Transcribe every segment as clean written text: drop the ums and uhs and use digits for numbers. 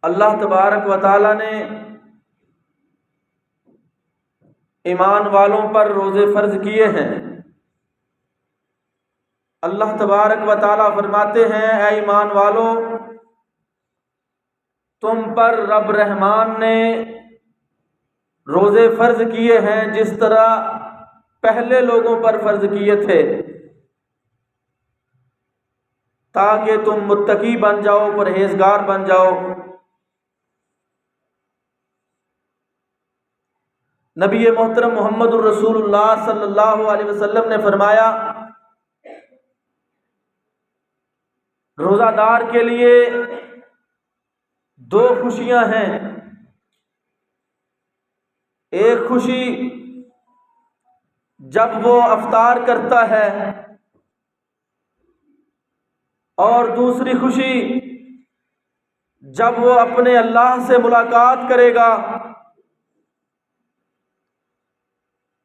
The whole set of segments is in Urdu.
اللہ تبارک و تعالیٰ نے ایمان والوں پر روزے فرض کیے ہیں۔ اللہ تبارک و تعالیٰ فرماتے ہیں، اے ایمان والو، تم پر رب رحمان نے روزے فرض کیے ہیں جس طرح پہلے لوگوں پر فرض کیے تھے، تاکہ تم متقی بن جاؤ، پرہیزگار بن جاؤ۔ نبی محترم محمد الرسول اللہ صلی اللہ علیہ وسلم نے فرمایا، روزہ دار کے لیے دو خوشیاں ہیں۔ ایک خوشی جب وہ افطار کرتا ہے، اور دوسری خوشی جب وہ اپنے اللہ سے ملاقات کرے گا۔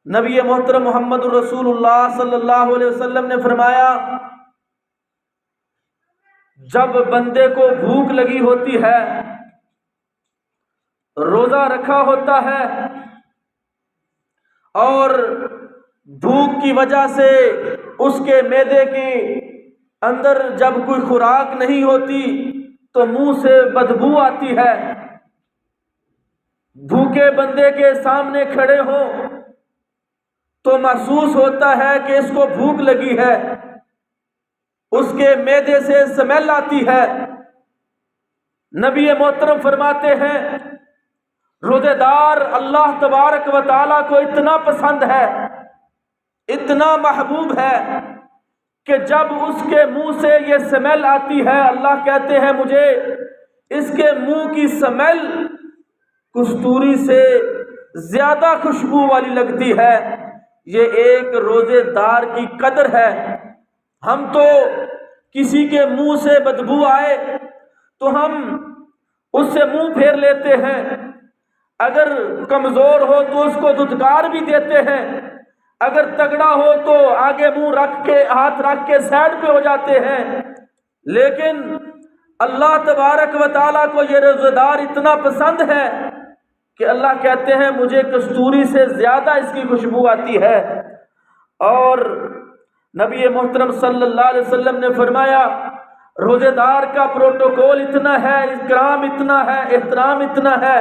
نبی محترم محمد الرسول اللہ صلی اللہ علیہ وسلم نے فرمایا، جب بندے کو بھوک لگی ہوتی ہے، روزہ رکھا ہوتا ہے، اور بھوک کی وجہ سے اس کے معدے کے اندر جب کوئی خوراک نہیں ہوتی تو منہ سے بدبو آتی ہے۔ بھوکے بندے کے سامنے کھڑے ہوں تو محسوس ہوتا ہے کہ اس کو بھوک لگی ہے، اس کے معدے سے سمیل آتی ہے۔ نبی محترم فرماتے ہیں، روزے دار اللہ تبارک و تعالیٰ کو اتنا پسند ہے، اتنا محبوب ہے کہ جب اس کے منہ سے یہ سمیل آتی ہے، اللہ کہتے ہیں مجھے اس کے منہ کی سمیل کستوری سے زیادہ خوشبو والی لگتی ہے۔ یہ ایک روزے دار کی قدر ہے۔ ہم تو کسی کے منہ سے بدبو آئے تو ہم اس سے منہ پھیر لیتے ہیں، اگر کمزور ہو تو اس کو دھتکار بھی دیتے ہیں، اگر تگڑا ہو تو آگے منہ رکھ کے ہاتھ رکھ کے سائڈ پہ ہو جاتے ہیں۔ لیکن اللہ تبارک و تعالیٰ کو یہ روزہ دار اتنا پسند ہے کہ اللہ کہتے ہیں مجھے کستوری سے زیادہ اس کی خوشبو آتی ہے۔ اور نبی محترم صلی اللہ علیہ وسلم نے فرمایا، روزے دار کا پروٹوکول اتنا ہے، اکرام اتنا ہے، احترام اتنا ہے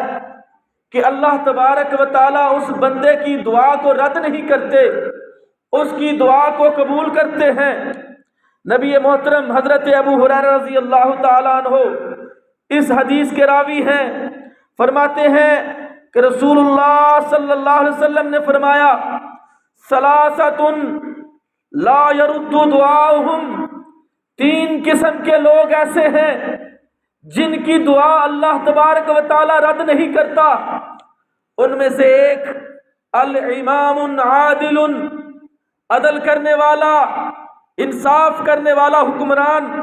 کہ اللہ تبارک و تعالیٰ اس بندے کی دعا کو رد نہیں کرتے، اس کی دعا کو قبول کرتے ہیں۔ نبی محترم حضرت ابو ہریرہ رضی اللہ تعالیٰ عنہ اس حدیث کے راوی ہیں، فرماتے ہیں کہ رسول اللہ صلی اللہ علیہ وسلم نے فرمایا، ثلاثۃ لا يرد دعاؤہم، تین قسم کے لوگ ایسے ہیں جن کی دعا اللہ تبارک و تعالی رد نہیں کرتا۔ ان میں سے ایک الامام عادل، عدل کرنے والا، انصاف کرنے والا حکمران،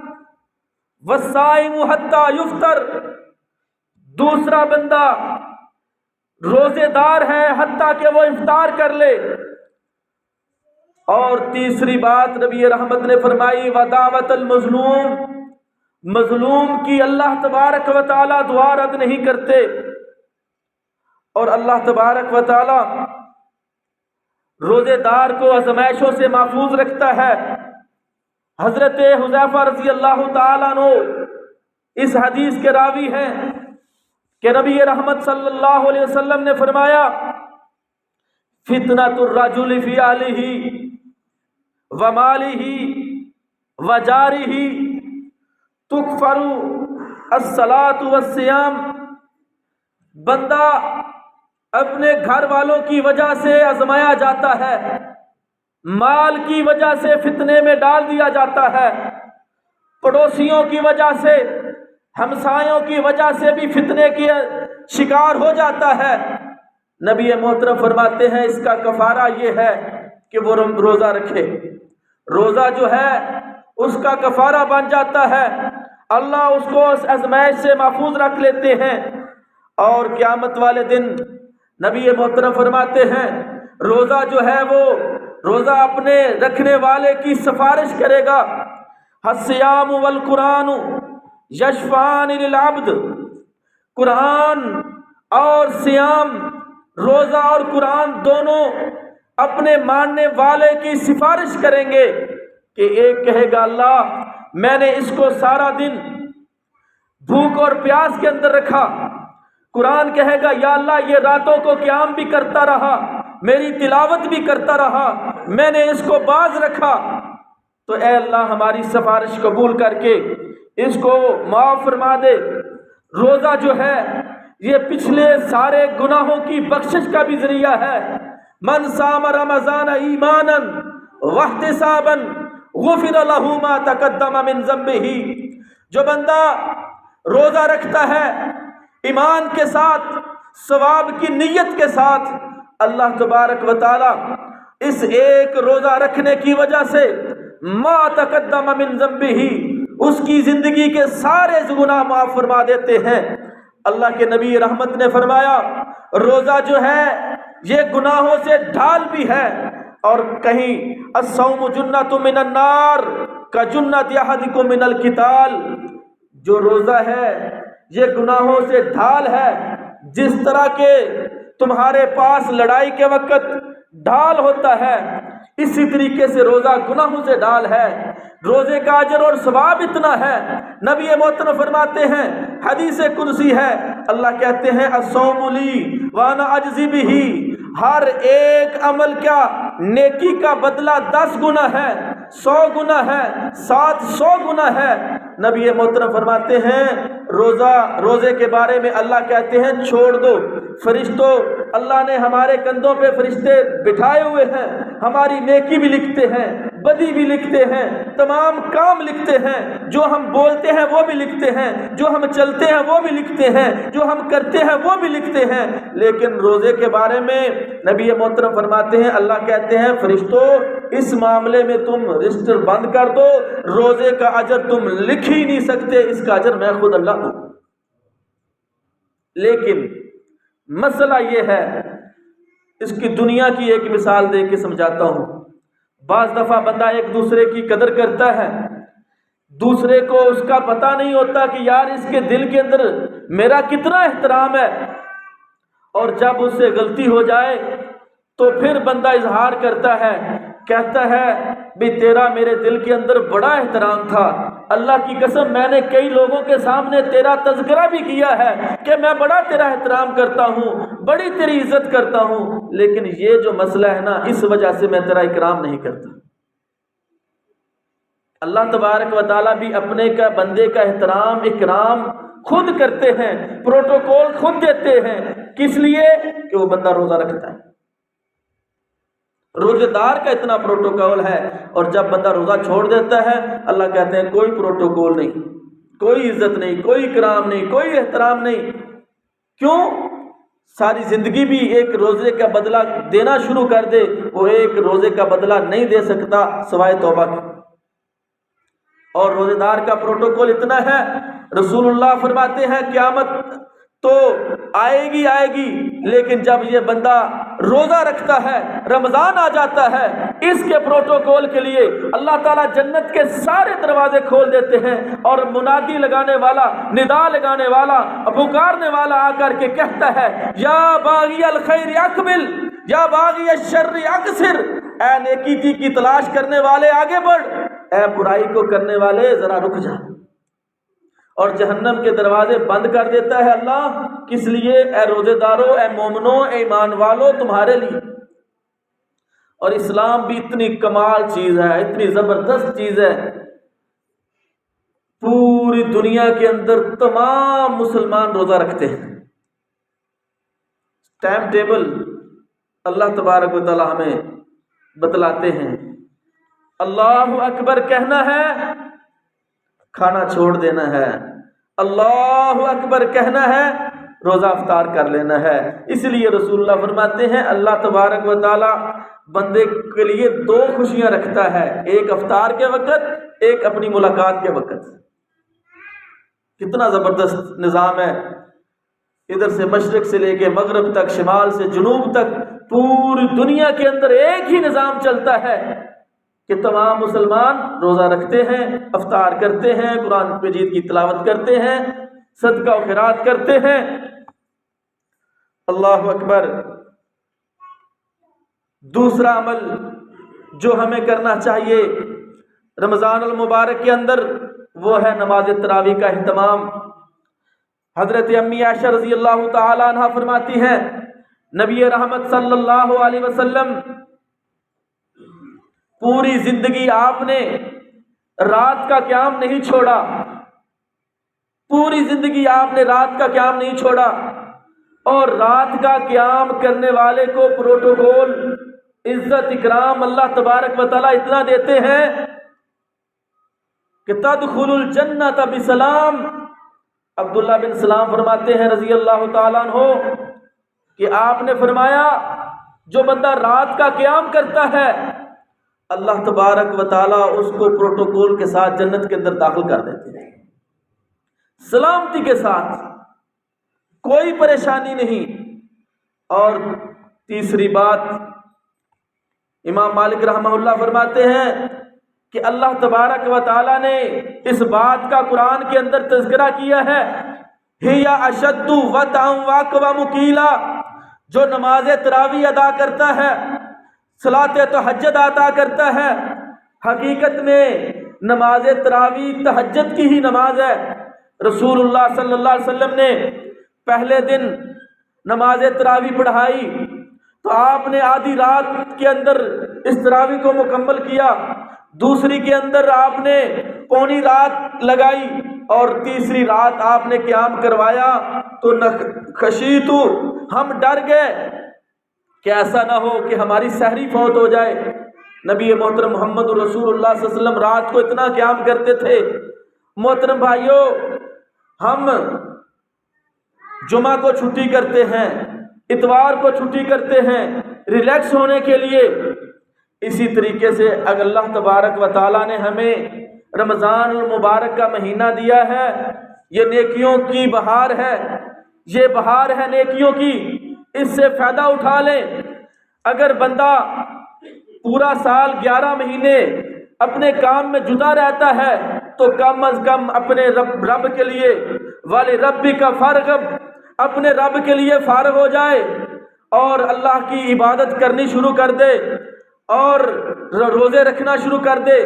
والصائم حتی یفطر، دوسرا بندہ روزے دار ہے حتیٰ کہ وہ افطار کر لے، اور تیسری بات نبی رحمت نے فرمائی، ودعوت المظلوم، مظلوم کی اللہ تبارک و تعالی دعا رد نہیں کرتے۔ اور اللہ تبارک و تعالی روزے دار کو آزمائشوں سے محفوظ رکھتا ہے۔ حضرت حذیفہ رضی اللہ تعالیٰ عنہ اس حدیث کے راوی ہیں کہ نبی رحمت صلی اللہ علیہ وسلم نے فرمایا، فتنۃ الرجل فی اہلہ ومالہ وجارہ تکفر الصلاۃ والصیام، بندہ اپنے گھر والوں کی وجہ سے آزمایا جاتا ہے، مال کی وجہ سے فتنے میں ڈال دیا جاتا ہے، پڑوسیوں کی وجہ سے، ہمسایوں کی وجہ سے بھی فتنے کی شکار ہو جاتا ہے۔ نبی محترم فرماتے ہیں اس کا کفارہ یہ ہے کہ وہ روزہ رکھے۔ روزہ جو ہے اس کا کفارہ بن جاتا ہے، اللہ اس کو اس آزمائش سے محفوظ رکھ لیتے ہیں۔ اور قیامت والے دن نبی محترم فرماتے ہیں روزہ جو ہے وہ روزہ اپنے رکھنے والے کی سفارش کرے گا۔ الصیام والقرآن یشفعان للعبد، قرآن اور صیام، روزہ اور قرآن دونوں اپنے ماننے والے کی سفارش کریں گے کہ ایک کہے گا اللہ میں نے اس کو سارا دن بھوک اور پیاس کے اندر رکھا، قرآن کہے گا یا اللہ یہ راتوں کو قیام بھی کرتا رہا، میری تلاوت بھی کرتا رہا، میں نے اس کو باز رکھا، تو اے اللہ ہماری سفارش قبول کر کے اس کو معاف فرما دے۔ روزہ جو ہے یہ پچھلے سارے گناہوں کی بخشش کا بھی ذریعہ ہے۔ من صام رمضان ایمانا واحتسابا غفر له ما تقدم من ذنبه، جو بندہ روزہ رکھتا ہے ایمان کے ساتھ، ثواب کی نیت کے ساتھ، اللہ تبارک و تعالی اس ایک روزہ رکھنے کی وجہ سے ما تقدم من ذنبه، اس کی زندگی کے سارے گناہ معاف فرما دیتے ہیں۔ اللہ کے نبی رحمت نے فرمایا روزہ جو ہے یہ گناہوں سے ڈھال بھی ہے، اور کہیں الصوم جنۃ من النار کجنۃ احدکم من القتال، جو روزہ ہے یہ گناہوں سے ڈھال ہے، جس طرح کے تمہارے پاس لڑائی کے وقت ڈھال ہوتا ہے اسی طریقے سے روزہ گناہوں سے ڈھال ہے۔ روزے کا اجر اور ثواب اتنا ہے، نبی محترم فرماتے ہیں حدیث قدسی ہے، اللہ کہتے ہیں الصوم لی وانا اجزی بہ، ہر ایک عمل کا نیکی کا بدلہ 10 گنا ہے، 100 گنا ہے، 700 گنا ہے۔ نبی محترم فرماتے ہیں روزے کے بارے میں اللہ کہتے ہیں چھوڑ دو فرشتوں، اللہ نے ہمارے کندھوں پہ فرشتے بٹھائے ہوئے ہیں، ہماری نیکی بھی لکھتے ہیں، بدی بھی لکھتے ہیں، تمام کام لکھتے ہیں، جو ہم بولتے ہیں وہ بھی لکھتے ہیں، جو ہم چلتے ہیں وہ بھی لکھتے ہیں، جو ہم کرتے ہیں وہ بھی لکھتے ہیں۔ لیکن روزے کے بارے میں نبی محترم فرماتے ہیں اللہ کہتے ہیں فرشتوں اس معاملے میں تم رجسٹر بند کر دو، روزے کا اجر تم لکھ ہی نہیں سکتے، اس کا اجر میں خود اللہ ہوں۔ لیکن مسئلہ یہ ہے، اس کی دنیا کی ایک مثال دے کے سمجھاتا ہوں۔ بعض دفعہ بندہ ایک دوسرے کی قدر کرتا ہے، دوسرے کو اس کا پتہ نہیں ہوتا کہ یار اس کے دل کے اندر میرا کتنا احترام ہے، اور جب اس سے غلطی ہو جائے تو پھر بندہ اظہار کرتا ہے، کہتا ہے بھی تیرا میرے دل کے اندر بڑا احترام تھا، اللہ کی قسم میں نے کئی لوگوں کے سامنے تیرا تذکرہ بھی کیا ہے کہ میں بڑا تیرا احترام کرتا ہوں، بڑی تیری عزت کرتا ہوں، لیکن یہ جو مسئلہ ہے نا اس وجہ سے میں تیرا اکرام نہیں کرتا۔ اللہ تبارک و تعالیٰ بھی اپنے کا بندے کا احترام اکرام خود کرتے ہیں، پروٹوکول خود دیتے ہیں، کس لیے کہ وہ بندہ روزہ رکھتا ہے۔ روزے دار کا اتنا پروٹوکول ہے، اور جب بندہ روزہ چھوڑ دیتا ہے اللہ کہتے ہیں کوئی پروٹوکول نہیں، کوئی عزت نہیں، کوئی اکرام نہیں، کوئی احترام نہیں۔ کیوں؟ ساری زندگی بھی ایک روزے کا بدلہ دینا شروع کر دے، وہ ایک روزے کا بدلہ نہیں دے سکتا سوائے توبہ کے۔ اور روزے دار کا پروٹوکول اتنا ہے، رسول اللہ فرماتے ہیں قیامت تو آئے گی، لیکن جب یہ بندہ روزہ رکھتا ہے، رمضان آ جاتا ہے، اس کے پروٹوکول کے لیے اللہ تعالیٰ جنت کے سارے دروازے کھول دیتے ہیں، اور منادی لگانے والا، ندا لگانے والا، پکارنے والا آ کر کے کہتا ہے یا باغی الخیر اقبل یا باغی الشر اقصر، اے نیکی کی تلاش کرنے والے آگے بڑھ، اے برائی کو کرنے والے ذرا رک جا۔ اور جہنم کے دروازے بند کر دیتا ہے اللہ، کس لیے؟ اے روزے دارو، اے مومنو، اے ایمان والو، تمہارے لیے۔ اور اسلام بھی اتنی کمال چیز ہے، اتنی زبردست چیز ہے، پوری دنیا کے اندر تمام مسلمان روزہ رکھتے ہیں۔ ٹائم ٹیبل اللہ تبارک و تعالی ہمیں بتلاتے ہیں، اللہ اکبر کہنا ہے، کھانا چھوڑ دینا ہے، اللہ اکبر کہنا ہے، روزہ افطار کر لینا ہے۔ اس لیے رسول اللہ فرماتے ہیں اللہ تبارک و تعالی بندے کے لیے 2 خوشیاں رکھتا ہے، ایک افطار کے وقت، ایک اپنی ملاقات کے وقت۔ کتنا زبردست نظام ہے، ادھر سے مشرق سے لے کے مغرب تک، شمال سے جنوب تک، پوری دنیا کے اندر ایک ہی نظام چلتا ہے کہ تمام مسلمان روزہ رکھتے ہیں، افطار کرتے ہیں، قرآن مجید کی تلاوت کرتے ہیں، صدقہ و خیرات کرتے ہیں۔ اللہ اکبر۔ دوسرا عمل جو ہمیں کرنا چاہیے رمضان المبارک کے اندر وہ ہے نماز تراویح کا اہتمام۔ حضرت امی عائشہ رضی اللہ تعالی عنہ فرماتی ہیں نبی رحمت صلی اللہ علیہ وسلم پوری زندگی آپ نے رات کا قیام نہیں چھوڑا، پوری زندگی آپ نے رات کا قیام نہیں چھوڑا، اور رات کا قیام کرنے والے کو پروٹوکول عزت اکرام اللہ تبارک و تعالیٰ اتنا دیتے ہیں کہ تدخل الجنت بسلام۔ عبداللہ بن سلام فرماتے ہیں رضی اللہ تعالیٰ عنہ کہ آپ نے فرمایا جو بندہ رات کا قیام کرتا ہے اللہ تبارک و تعالیٰ اس کو پروٹوکول کے ساتھ جنت کے اندر داخل کر دیتے ہیں، سلامتی کے ساتھ، کوئی پریشانی نہیں۔ اور تیسری بات امام مالک رحمہ اللہ فرماتے ہیں کہ اللہ تبارک و تعالیٰ نے اس بات کا قرآن کے اندر تذکرہ کیا ہے ہِیَ أَشَدُّ وَطْئًا وَأَقْوَمُ قِیلًا، جو نماز تراویح ادا کرتا ہے، صلاۃ تہجد ادا کرتا ہے، حقیقت میں نماز تراویح تہجد کی ہی نماز ہے۔ رسول اللہ صلی اللہ علیہ وسلم نے پہلے دن نماز تراویح پڑھائی تو آپ نے آدھی رات کے اندر اس تراویح کو مکمل کیا، دوسری کے اندر آپ نے پونی رات لگائی، اور تیسری رات آپ نے قیام کروایا تو خشیت، ہم ڈر گئے کہ ایسا نہ ہو کہ ہماری سحری فوت ہو جائے۔ نبی محترم محمد رسول اللہ صلی اللہ علیہ وسلم رات کو اتنا قیام کرتے تھے۔ محترم بھائیوں، ہم جمعہ کو چھٹی کرتے ہیں، اتوار کو چھٹی کرتے ہیں ریلیکس ہونے کے لیے، اسی طریقے سے اگر اللہ تبارک و تعالیٰ نے ہمیں رمضان المبارک کا مہینہ دیا ہے، یہ نیکیوں کی بہار ہے، یہ بہار ہے نیکیوں کی، اس سے فائدہ اٹھا لیں۔ اگر بندہ پورا سال 11 مہینے اپنے کام میں جدا رہتا ہے تو کم از کم اپنے رب کے لیے وَلِرَبِّكَ فَارْغَب، اپنے رب کے لیے فارغ ہو جائے اور اللہ کی عبادت کرنی شروع کر دے، اور روزے رکھنا شروع کر دے،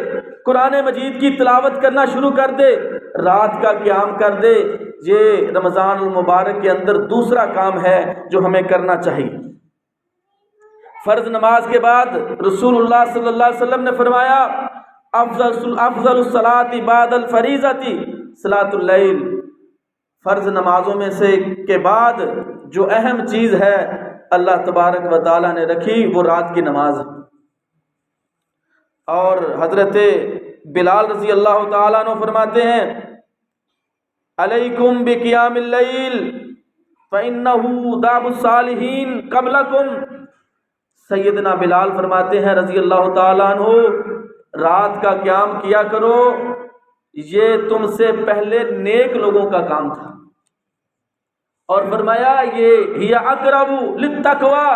قرآن مجید کی تلاوت کرنا شروع کر دے، رات کا قیام کر دے۔ یہ رمضان المبارک کے اندر دوسرا کام ہے جو ہمیں کرنا چاہیے۔ فرض نماز کے بعد رسول اللہ صلی اللہ علیہ وسلم نے فرمایا افضل الصلاۃ بعد الفریضۃ صلاۃ اللیل، فرض نمازوں میں سے کے بعد جو اہم چیز ہے اللہ تبارک و تعالیٰ نے رکھی وہ رات کی نماز ہے۔ اور حضرت بلال رضی اللہ تعالیٰ عنہ فرماتے ہیں علیکم بقیام اللیل فإنہ داب الصالحین قبلکم، سیدنا بلال فرماتے ہیں رضی اللہ تعالیٰ عنہ رات کا قیام کیا کرو، یہ تم سے پہلے نیک لوگوں کا کام تھا، اور فرمایا یہ ہی اقرب للتقوی،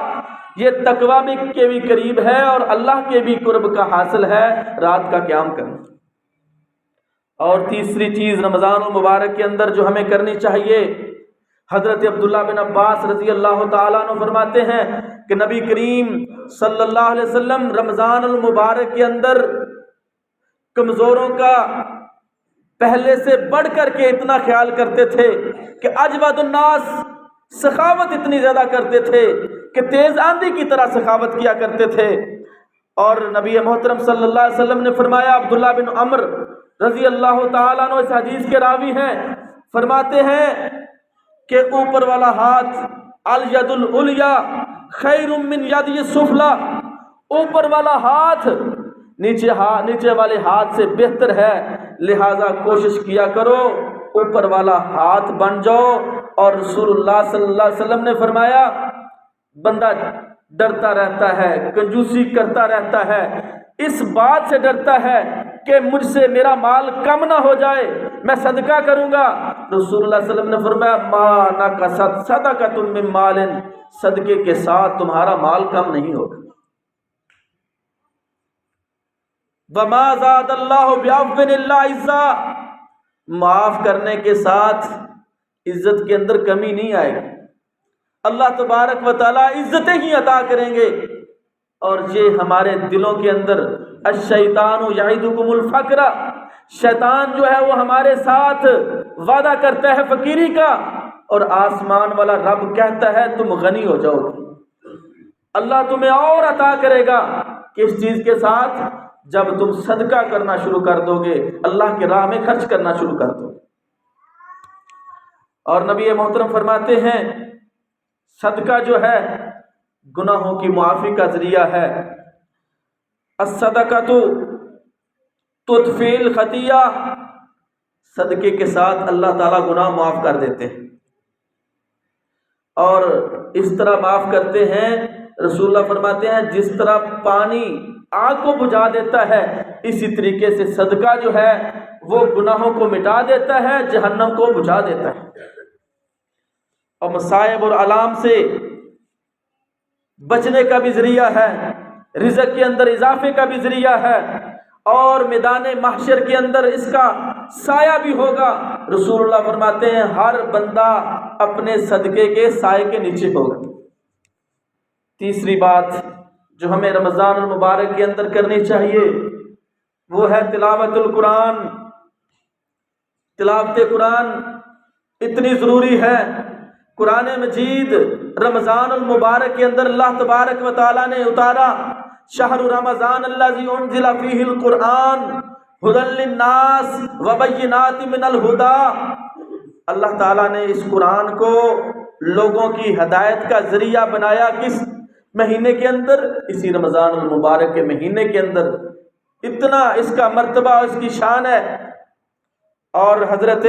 یہ تقوی کے بھی قریب ہے اور اللہ کے بھی قرب کا حاصل ہے رات کا قیام کرنا۔ اور تیسری چیز رمضان المبارک کے اندر جو ہمیں کرنی چاہیے، حضرت عبداللہ بن عباس رضی اللہ تعالیٰ عنہ فرماتے ہیں کہ نبی کریم صلی اللہ علیہ وسلم رمضان المبارک کے اندر کمزوروں کا پہلے سے بڑھ کر کے اتنا خیال کرتے تھے کہ اجود الناس، سخاوت اتنی زیادہ کرتے تھے کہ تیز آندھی کی طرح سخاوت کیا کرتے تھے۔ اور نبی محترم صلی اللہ علیہ وسلم نے فرمایا، عبداللہ بن عمر رضی اللہ تعالیٰ عنہ اس حدیث کے راوی ہیں، فرماتے ہیں کہ اوپر والا ہاتھ الید العلیٰ خیر من ید السفلی، اوپر والا ہاتھ نیچے والے ہاتھ سے بہتر ہے، لہذا کوشش کیا کرو اوپر والا ہاتھ بن جاؤ۔ اور رسول اللہ صلی اللہ علیہ وسلم نے فرمایا بندہ ڈرتا رہتا ہے، کنجوسی کرتا رہتا ہے، اس بات سے ڈرتا ہے کہ مجھ سے میرا مال کم نہ ہو جائے، میں صدقہ کروں گا۔ رسول اللہ صلی اللہ علیہ وسلم نے فرمایا ما نقصت صدقۃ من مال، صدقے کے ساتھ تمہارا مال کم نہیں ہوگا۔ وما زاد اللہ بعفو الا عزا، معاف کرنے کے ساتھ عزت کے اندر کمی نہیں آئے گی۔ اللہ تبارک و تعالیٰ عزتیں ہی عطا کریں گے، اور یہ ہمارے دلوں کے اندر الشیطان یعدکم الفقر، شیطان جو ہے وہ ہمارے ساتھ وعدہ کرتا ہے فقیری کا، اور آسمان والا رب کہتا ہے تم غنی ہو جاؤ گے۔ اللہ تمہیں اور عطا کرے گا، کس چیز کے ساتھ؟ جب تم صدقہ کرنا شروع کر دو گے، اللہ کی راہ میں خرچ کرنا شروع کر دو۔ اور نبی محترم فرماتے ہیں صدقہ جو ہے گناہوں کی معافی کا ذریعہ ہے۔ الصدقۃ تطفی الخطیہ، صدقے کے ساتھ اللہ تعالیٰ گناہ معاف کر دیتے ہیں، اور اس طرح معاف کرتے ہیں، رسول اللہ فرماتے ہیں جس طرح پانی آگ کو بجھا دیتا ہے، اسی طریقے سے صدقہ جو ہے وہ گناہوں کو مٹا دیتا ہے، جہنم کو بجھا دیتا ہے، اور مصائب اور علام سے بچنے کا بھی ذریعہ ہے، رزق کے اندر اضافے کا بھی ذریعہ ہے، اور میدان محشر کے اندر اس کا سایہ بھی ہوگا۔ رسول اللہ فرماتے ہیں ہر بندہ اپنے صدقے کے سائے کے نیچے ہوگا۔ تیسری بات جو ہمیں رمضان المبارک کے اندر کرنی چاہیے وہ ہے تلاوت القرآن۔ تلاوت قرآن اتنی ضروری ہے۔ قرآن مجید رمضان المبارک کے اندر اللہ تبارک و تعالیٰ نے اتارا، شہر رمضان الذی انزل فیہ القرآن ھدی للناس وبینات من الہدی۔ اللہ تعالیٰ نے اس قرآن کو لوگوں کی ہدایت کا ذریعہ بنایا، کس مہینے کے اندر؟ اسی رمضان المبارک کے مہینے کے اندر۔ اتنا اس کا مرتبہ، اس کی شان ہے۔ اور حضرت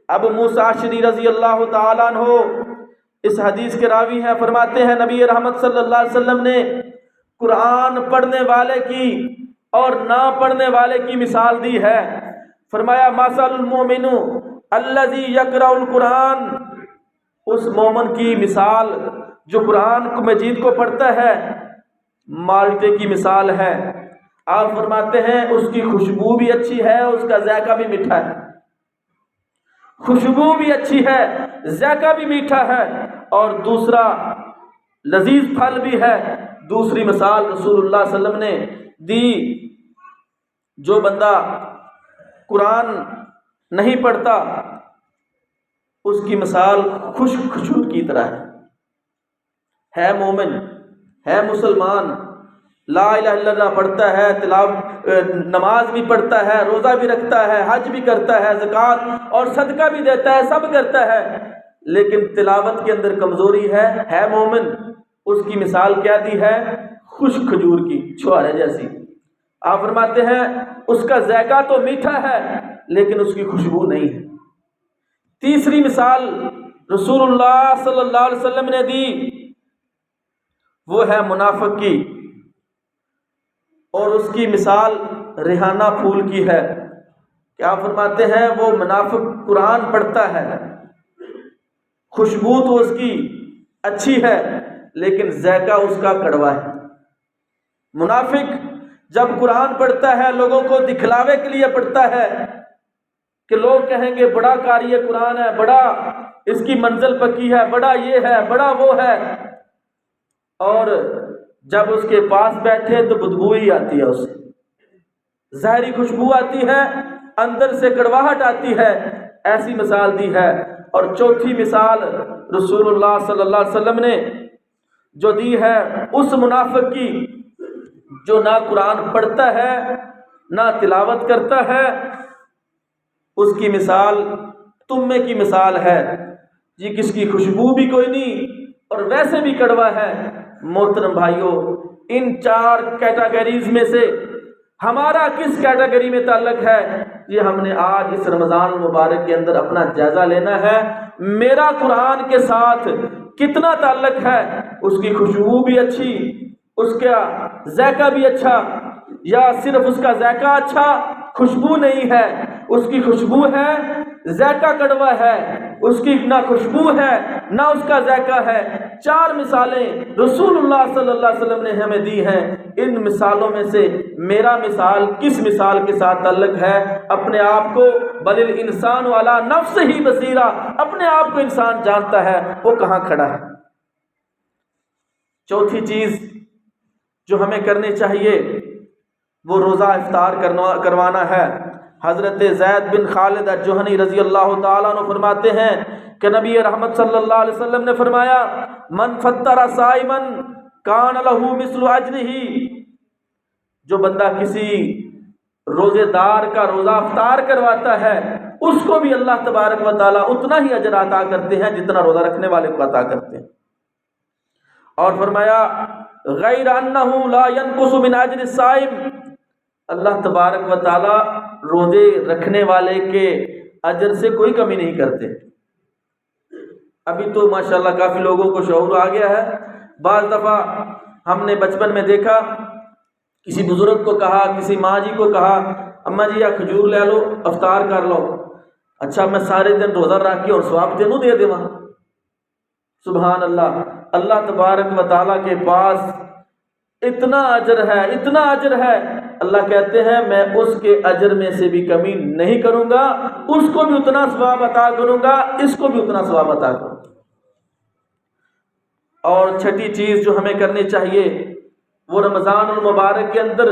ابو موسیٰ اشعری رضی اللہ تعالیٰ عنہ اس حدیث کے راوی ہیں، فرماتے ہیں نبی رحمت صلی اللہ علیہ وسلم نے قرآن پڑھنے والے کی اور نہ پڑھنے والے کی مثال دی ہے۔ فرمایا مثل المؤمن الذی یقرأ القرآن، اس مومن کی مثال جو قرآن مجید کو پڑھتا ہے مالٹے کی مثال ہے۔ آپ فرماتے ہیں اس کی خوشبو بھی اچھی ہے، اس کا ذائقہ بھی میٹھا ہے۔ خوشبو بھی اچھی ہے، ذائقہ بھی میٹھا ہے، اور دوسرا لذیذ پھل بھی ہے۔ دوسری مثال رسول اللہ صلی اللہ علیہ وسلم نے دی، جو بندہ قرآن نہیں پڑھتا اس کی مثال خشک کھجور کی طرح ہے مومن، ہے مسلمان، لا الہ الا اللہ پڑھتا ہے، نماز بھی پڑھتا ہے، روزہ بھی رکھتا ہے، حج بھی کرتا ہے، زکوٰۃ اور صدقہ بھی دیتا ہے، سب کرتا ہے، لیکن تلاوت کے اندر کمزوری ہے مومن، اس کی مثال کیا دی ہے؟ خشک کھجور کی، چھوارے جیسی۔ آپ فرماتے ہیں اس کا ذائقہ تو میٹھا ہے لیکن اس کی خوشبو نہیں ہے۔ تیسری مثال رسول اللہ صلی اللہ علیہ وسلم نے دی، وہ ہے منافق کی، اور اس کی مثال ریحانہ پھول کی ہے۔ کیا فرماتے ہیں؟ وہ منافق قرآن پڑھتا ہے، خوشبو تو اس کی اچھی ہے لیکن ذائقہ اس کا کڑوا ہے۔ منافق جب قرآن پڑھتا ہے لوگوں کو دکھلاوے کے لیے پڑھتا ہے کہ لوگ کہیں گے بڑا قاری قرآن ہے، بڑا اس کی منزل پکی ہے، بڑا یہ ہے، بڑا وہ ہے، اور جب اس کے پاس بیٹھے تو بدبو ہی آتی ہے، اسے ظاہری خوشبو آتی ہے، اندر سے کڑواہٹ آتی ہے۔ ایسی مثال دی ہے۔ اور چوتھی مثال رسول اللہ صلی اللہ علیہ وسلم نے جو دی ہے اس منافق کی جو نہ قرآن پڑھتا ہے نہ تلاوت کرتا ہے، اس کی مثال تمے کی مثال ہے جی، کس کی خوشبو بھی کوئی نہیں اور ویسے بھی کڑوا ہے۔ محترم بھائیوں، ان چار کیٹیگریز میں سے ہمارا کس کیٹیگری میں تعلق ہے، یہ ہم نے آج اس رمضان المبارک کے اندر اپنا جائزہ لینا ہے۔ میرا قرآن کے ساتھ کتنا تعلق ہے؟ اس کی خوشبو بھی اچھی، اس کا ذائقہ بھی اچھا، یا صرف اس کا ذائقہ اچھا خوشبو نہیں ہے؟ اس کی خوشبو ہے، ذائقہ کڑوا ہے، اس کی نہ خوشبو ہے نہ اس کا ذائقہ ہے۔ 4 مثالیں رسول اللہ صلی اللہ علیہ وسلم نے ہمیں دی ہیں. ان مثالوں میں سے میرا مثال کس مثال کے ساتھ تعلق ہے؟ اپنے آپ کو بل الانسان علی نفسہ بصیرہ، اپنے آپ کو انسان جانتا ہے وہ کہاں کھڑا ہے. چوتھی چیز جو ہمیں کرنی چاہیے وہ روزہ افطار کروانا ہے. حضرت زید بن خالد الجہنی رضی اللہ تعالیٰ عنہ فرماتے ہیں کہ نبی رحمت صلی اللہ علیہ وسلم نے فرمایا من فطر صائما کان لہ مثل اجرہ، جو بندہ کسی روزے دار کا روزہ افطار کرواتا ہے اس کو بھی اللہ تبارک و تعالیٰ اتنا ہی اجر عطا کرتے ہیں جتنا روزہ رکھنے والے کو عطا کرتے ہیں. اور فرمایا غیر انہ لا ینقص من اجر الصائم، اللہ تبارک و تعالیٰ روزے رکھنے والے کے اجر سے کوئی کمی نہیں کرتے. ابھی تو ماشاءاللہ کافی لوگوں کو شعور آ گیا ہے. بعض دفعہ ہم نے بچپن میں دیکھا کسی بزرگ کو کہا، کسی ماں جی کو کہا اماں جی یا کھجور لے لو افطار کر لو. اچھا میں سارے دن روزہ رکھ کے اور ثواب تینوں دے دے وہاں. سبحان اللہ، اللہ تبارک و تعالیٰ کے پاس اتنا اجر ہے، اتنا اجر ہے. اللہ کہتے ہیں میں اس کے اجر میں سے بھی کمی نہیں کروں گا، اس کو بھی اتنا ثواب عطا کروں گا، اس کو بھی اتنا ثواب عطا کروں گا. اور چھٹی چیز جو ہمیں کرنی چاہیے وہ رمضان المبارک کے اندر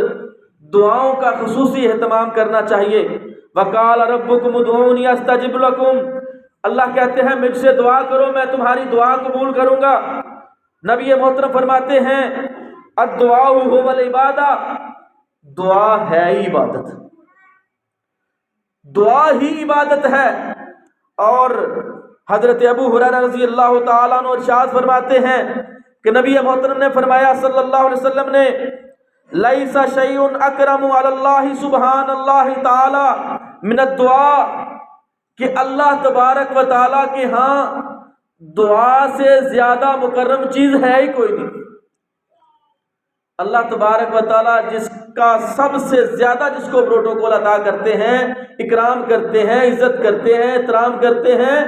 دعاؤں کا خصوصی اہتمام کرنا چاہیے. وقال ربکم ادعونی استجب لکم، اللہ کہتے ہیں مجھ سے دعا کرو میں تمہاری دعا قبول کروں گا. نبی محترم فرماتے ہیں الدعاء هو العبادہ، دعا ہے ہی عبادت، دعا ہی عبادت ہے. اور حضرت ابو ہریرہ رضی اللہ تعالیٰ عنہ ارشاد فرماتے ہیں کہ نبی محترم نے فرمایا صلی اللہ علیہ وسلم نے لیس شیء اکرم علی اللہ سبحان اللہ تعالی من الدعاء، کہ اللہ تبارک و تعالیٰ کے ہاں دعا سے زیادہ مکرم چیز ہے ہی کوئی نہیں. اللہ تبارک و تعالیٰ جس کا سب سے زیادہ جس کو پروٹوکول عطا کرتے ہیں، اکرام کرتے ہیں، عزت کرتے ہیں، احترام کرتے ہیں،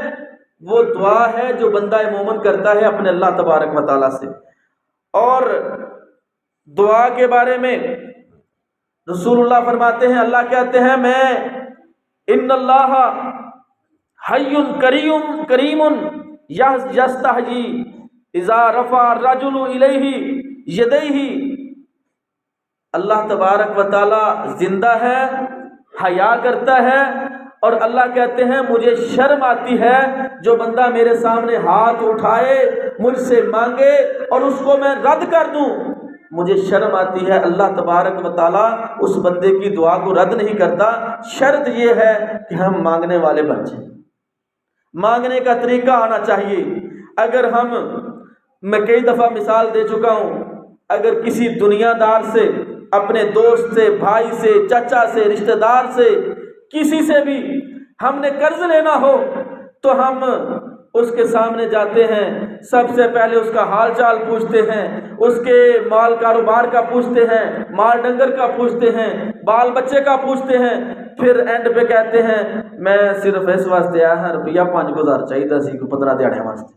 وہ دعا ہے جو بندہ مومن کرتا ہے اپنے اللہ تبارک و تعالیٰ سے. اور دعا کے بارے میں رسول اللہ فرماتے ہیں، اللہ کہتے ہیں میں ان اللہ حی کریم یستحیی اذا رفع الرجل الیہ یدیہ، اللہ تبارک و تعالیٰ زندہ ہے، حیا کرتا ہے. اور اللہ کہتے ہیں مجھے شرم آتی ہے جو بندہ میرے سامنے ہاتھ اٹھائے مجھ سے مانگے اور اس کو میں رد کر دوں، مجھے شرم آتی ہے. اللہ تبارک و تعالیٰ اس بندے کی دعا کو رد نہیں کرتا. شرط یہ ہے کہ ہم مانگنے والے بن جائیں، مانگنے کا طریقہ آنا چاہیے. اگر میں کئی دفعہ مثال دے چکا ہوں، اگر کسی دنیا دار سے، اپنے دوست سے، بھائی سے، چچا سے، رشتہ دار سے، کسی سے بھی ہم نے قرض لینا ہو تو ہم اس کے سامنے جاتے ہیں، سب سے پہلے اس کا حال چال پوچھتے ہیں، اس کے مال کاروبار کا پوچھتے ہیں، مال ڈنگر کا پوچھتے ہیں، بال بچے کا پوچھتے ہیں، پھر اینڈ پہ کہتے ہیں میں صرف اس واسطے آیا ہوں روپیہ 5000 چاہیے سی کو 15 دیہڑیاں واسطے.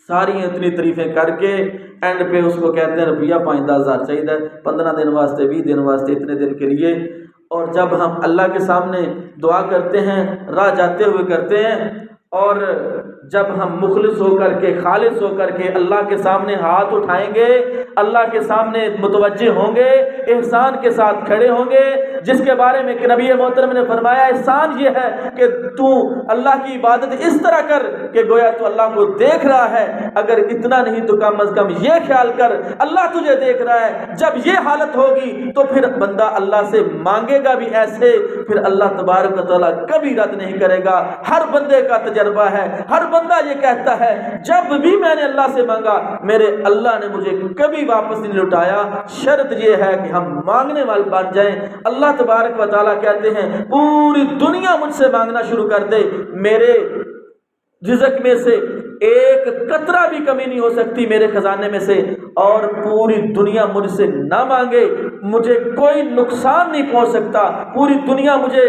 ساری اتنی تعریفیں کر کے اینڈ پہ اس کو کہتے ہیں روپیہ 5-10 ہزار چاہیے 15 دن واسطے، 20 دن واسطے، اتنے دن کے لیے. اور جب ہم اللہ کے سامنے دعا کرتے ہیں، راہ جاتے ہوئے کرتے ہیں، اور جب ہم مخلص ہو کر کے، خالص ہو کر کے اللہ کے سامنے ہاتھ اٹھائیں گے، اللہ کے سامنے متوجہ ہوں گے، احسان کے ساتھ کھڑے ہوں گے، جس کے بارے میں کہ نبی محترم نے فرمایا احسان یہ ہے کہ تو اللہ کی عبادت اس طرح کر کہ گویا تو اللہ کو دیکھ رہا ہے. اگر اتنا نہیں تو کم از کم یہ خیال کر اللہ تجھے دیکھ رہا ہے. جب یہ حالت ہوگی تو پھر بندہ اللہ سے مانگے گا بھی ایسے، پھر اللہ تبارک و تعالیٰ کبھی رد نہیں کرے گا. ہر بندے کا تجربہ ہے، ہر بندہ یہ کہتا ہے جب بھی میں نے اللہ سے مانگا میرے اللہ نے مجھے کبھی واپس نہیں لوٹایا. شرط یہ ہے کہ ہم مانگنے والے بن جائیں. اللہ تبارک و تعالیٰ کہتے ہیں پوری دنیا مجھ سے مانگنا شروع کر دے، میرے رزق میں سے ایک قطرہ بھی کمی نہیں ہو سکتی میرے خزانے میں سے، اور پوری دنیا مجھ سے نہ مانگے مجھے کوئی نقصان نہیں پہنچ سکتا. پوری دنیا مجھے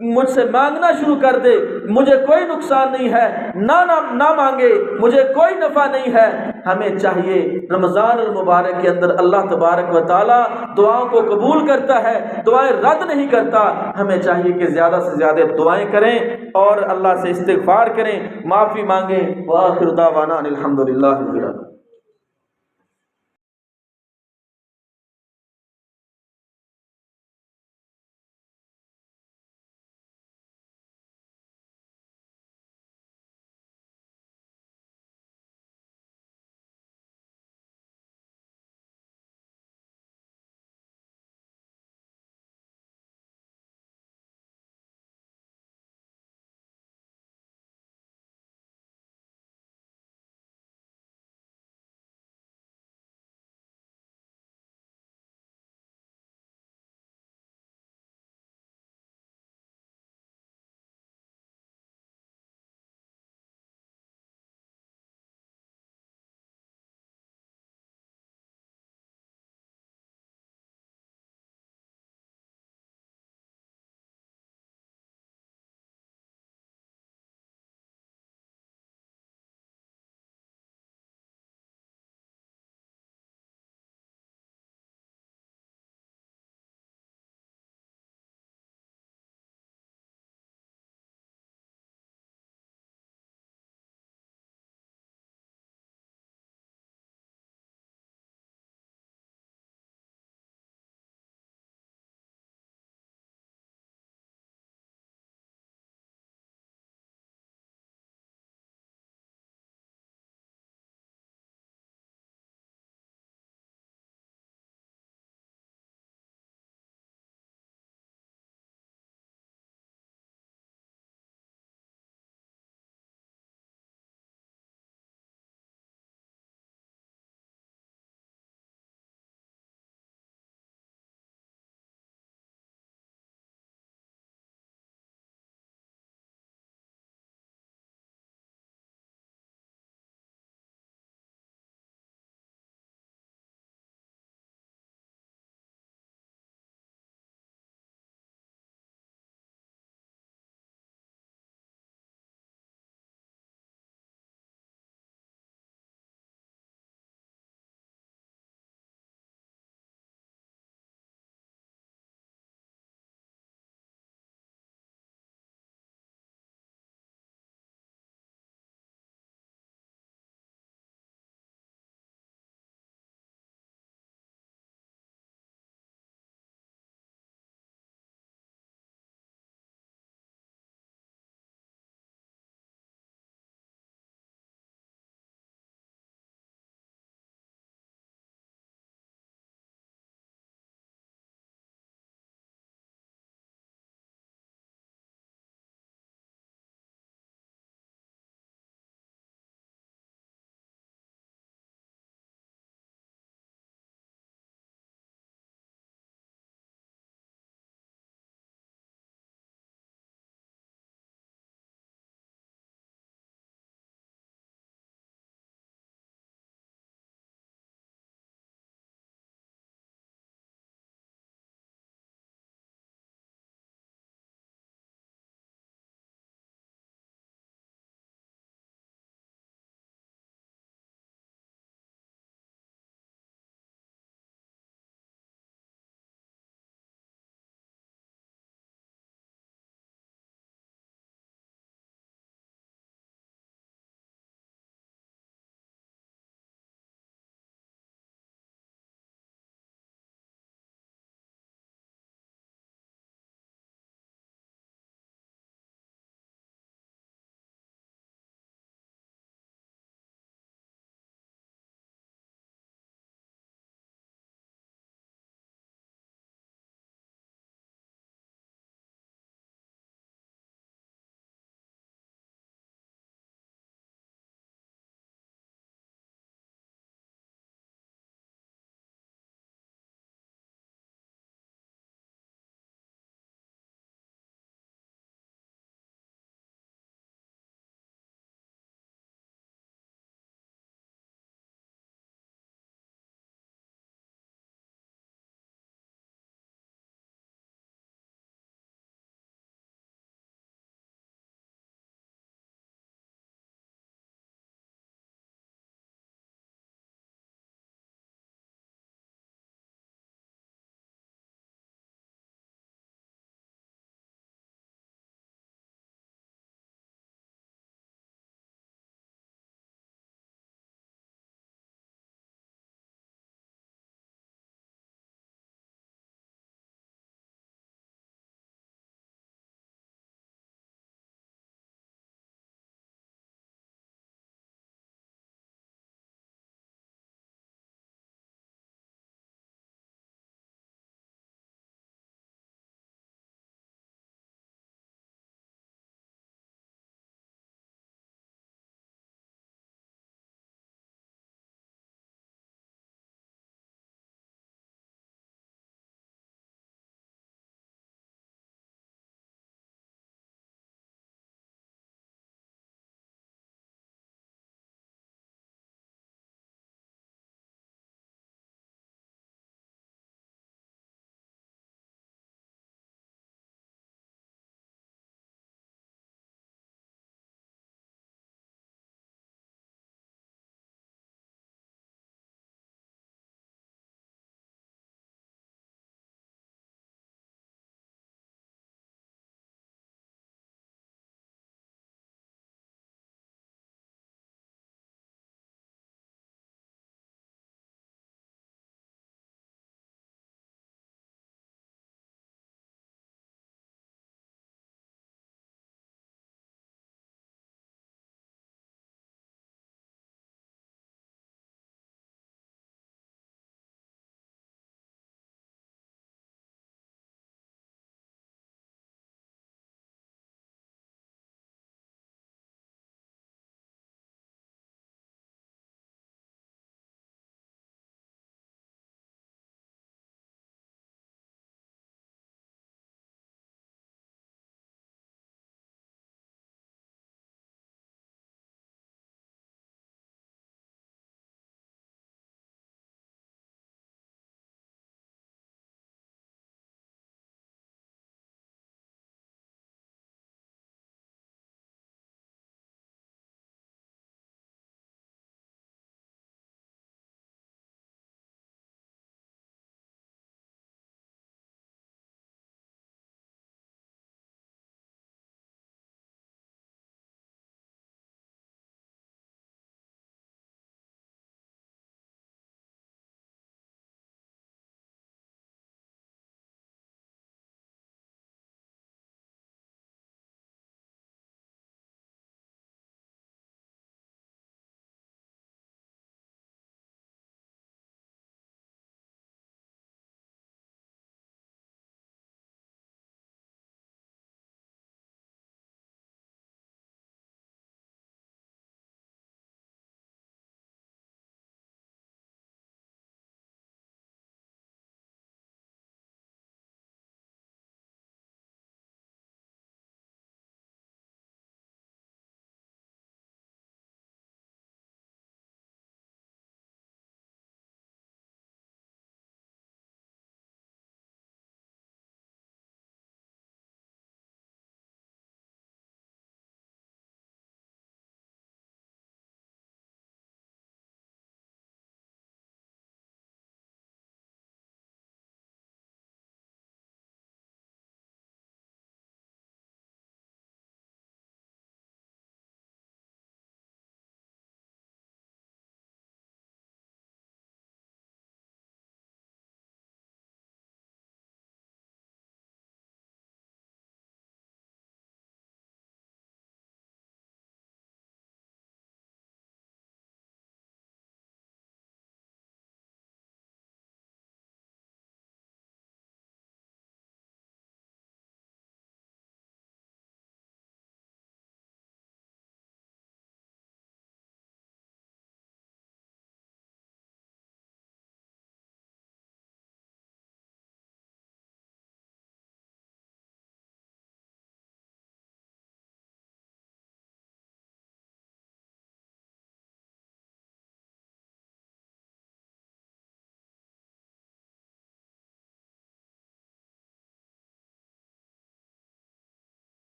مجھ سے مانگنا شروع کر دے، مجھے کوئی نقصان نہیں ہے، نہ مانگے مجھے کوئی نفع نہیں ہے۔ ہمیں چاہیے رمضان المبارک کے اندر اللہ تبارک و تعالی دعاؤں کو قبول کرتا ہے، دعائیں رد نہیں کرتا۔ ہمیں چاہیے کہ زیادہ سے زیادہ دعائیں کریں اور اللہ سے استغفار کریں، معافی مانگیں۔ وآخر دعوانا الحمدللہ رب العالمین۔